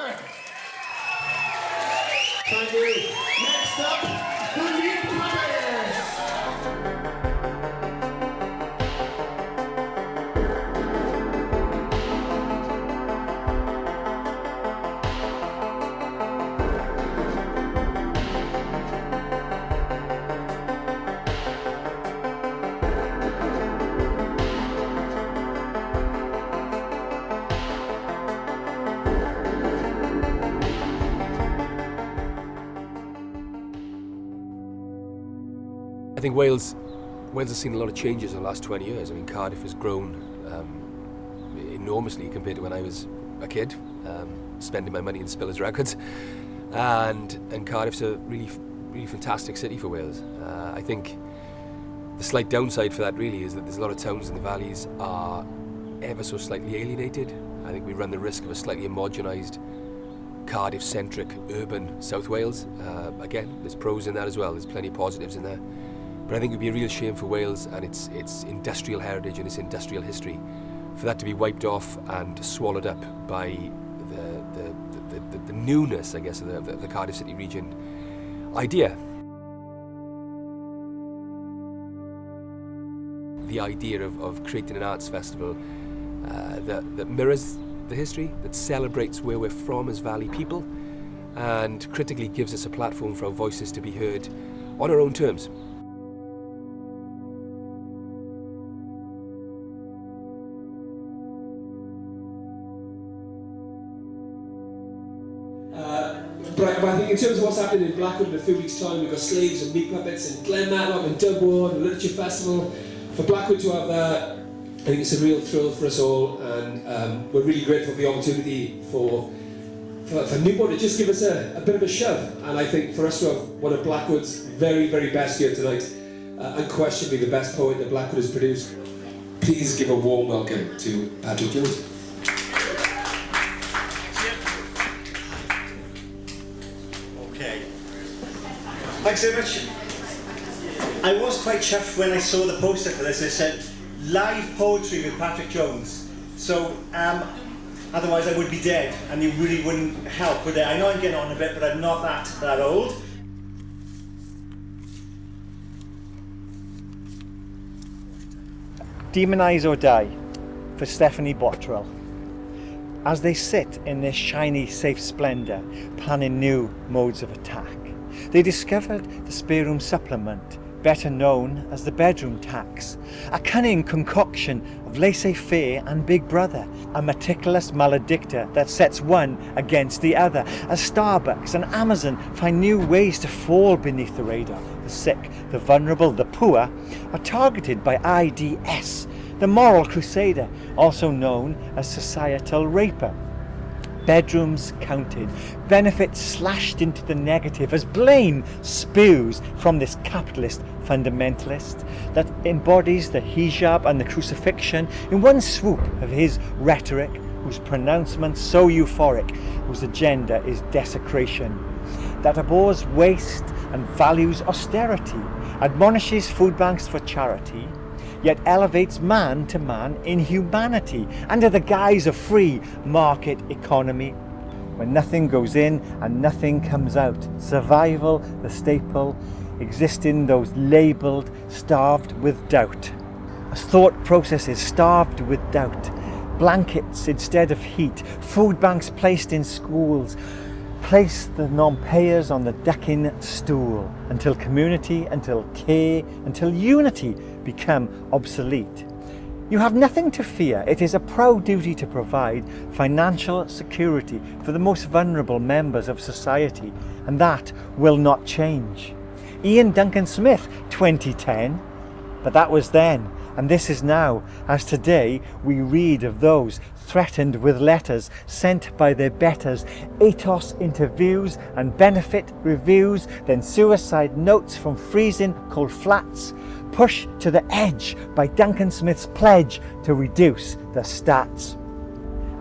right. Thank you. Next up, the Meat Puppets. I think Wales has seen a lot of changes in the last 20 years. I mean, Cardiff has grown enormously compared to when I was a kid, spending my money in Spillers Records. And Cardiff's a really fantastic city for Wales. I think the slight downside for that really is that there's a lot of towns in the valleys are ever so slightly alienated. I think we run the risk of a slightly homogenised, Cardiff-centric urban South Wales. Again, there's pros in that as well. There's plenty of positives in there. But I think it would be a real shame for Wales and its industrial heritage and its industrial history for that to be wiped off and swallowed up by the newness, I guess, of the Cardiff City region idea. The idea of creating an arts festival that mirrors the history, that celebrates where we're from as Valley people, and critically gives us a platform for our voices to be heard on our own terms. But I think in terms of what's happening in Blackwood in a few weeks' time, we've got Slaves and Meat Puppets and Glen Matlock and Dubward and Literature Festival. For Blackwood to have that, I think it's a real thrill for us all, and we're really grateful for the opportunity for Newport to just give us a bit of a shove. And I think for us to have one of Blackwood's very, very best here tonight, unquestionably the best poet that Blackwood has produced, please give a warm welcome to Patrick Jones. Thanks so much. I was quite chuffed when I saw the poster for this. It said live poetry with Patrick Jones. So otherwise I would be dead, and you really wouldn't help, would it? I know I'm getting on a bit, but I'm not that old. Demonise or Die for Stephanie Bottrell. As they sit in their shiny, safe splendour, planning new modes of attack, they discovered the spare room supplement, better known as the bedroom tax, a cunning concoction of laissez-faire and Big Brother, a meticulous maledictor that sets one against the other, as Starbucks and Amazon find new ways to fall beneath the radar. The sick, the vulnerable, the poor are targeted by IDS, the moral crusader, also known as societal raper. Bedrooms counted, benefits slashed into the negative as blame spews from this capitalist fundamentalist that embodies the hijab and the crucifixion in one swoop of his rhetoric, whose pronouncements so euphoric, whose agenda is desecration, that abhors waste and values austerity, admonishes food banks for charity, yet elevates man to man in humanity under the guise of free market economy. When nothing goes in and nothing comes out, survival, the staple, existing those labelled, starved with doubt. As thought processes starved with doubt, blankets instead of heat, food banks placed in schools, place the non-payers on the decking stool until community, until care, until unity become obsolete. You have nothing to fear. It is a proud duty to provide financial security for the most vulnerable members of society, and that will not change. Ian Duncan Smith, 2010, but that was then, and this is now, as today we read of those threatened with letters sent by their betters, ATOS interviews and benefit reviews, then suicide notes from freezing cold flats, pushed to the edge by Duncan Smith's pledge to reduce the stats.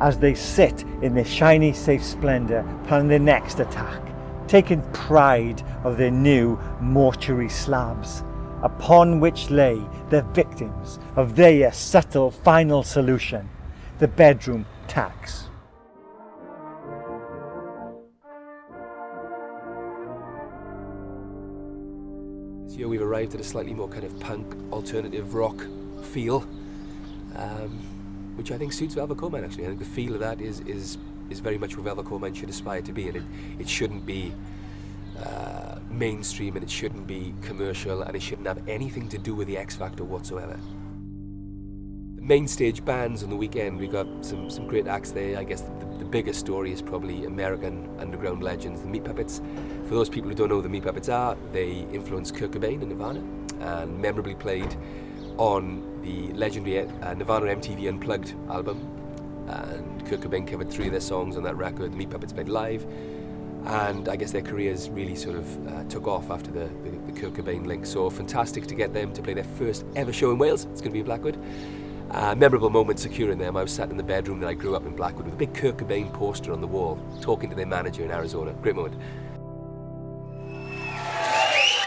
As they sit in their shiny safe splendour planning their next attack, taking pride of their new mortuary slabs, upon which lay the victims of their subtle final solution, the bedroom tax. This year we've arrived at a slightly more kind of punk, alternative rock feel, which I think suits Velvet Coalmine actually. I think the feel of that is very much what Velvet Coalmine should aspire to be, and it shouldn't be mainstream, and it shouldn't be commercial, and it shouldn't have anything to do with the X Factor whatsoever. The main stage bands on the weekend, we got some great acts there. I guess the biggest story is probably American underground legends, the Meat Puppets. For those people who don't know who the Meat Puppets are, they influenced Kurt Cobain and Nirvana, and memorably played on the legendary Nirvana MTV Unplugged album. And Kurt Cobain covered 3 of their songs on that record. The Meat Puppets played live, and I guess their careers really sort of took off after the Kurt Cobain link. So fantastic to get them to play their first ever show in Wales. It's going to be in Blackwood. Memorable moment securing them. I was sat in the bedroom that I grew up in Blackwood with a big Kurt Cobain poster on the wall, talking to their manager in Arizona. Great moment.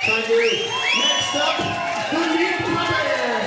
Thank you. Next up, the Meat Puppets.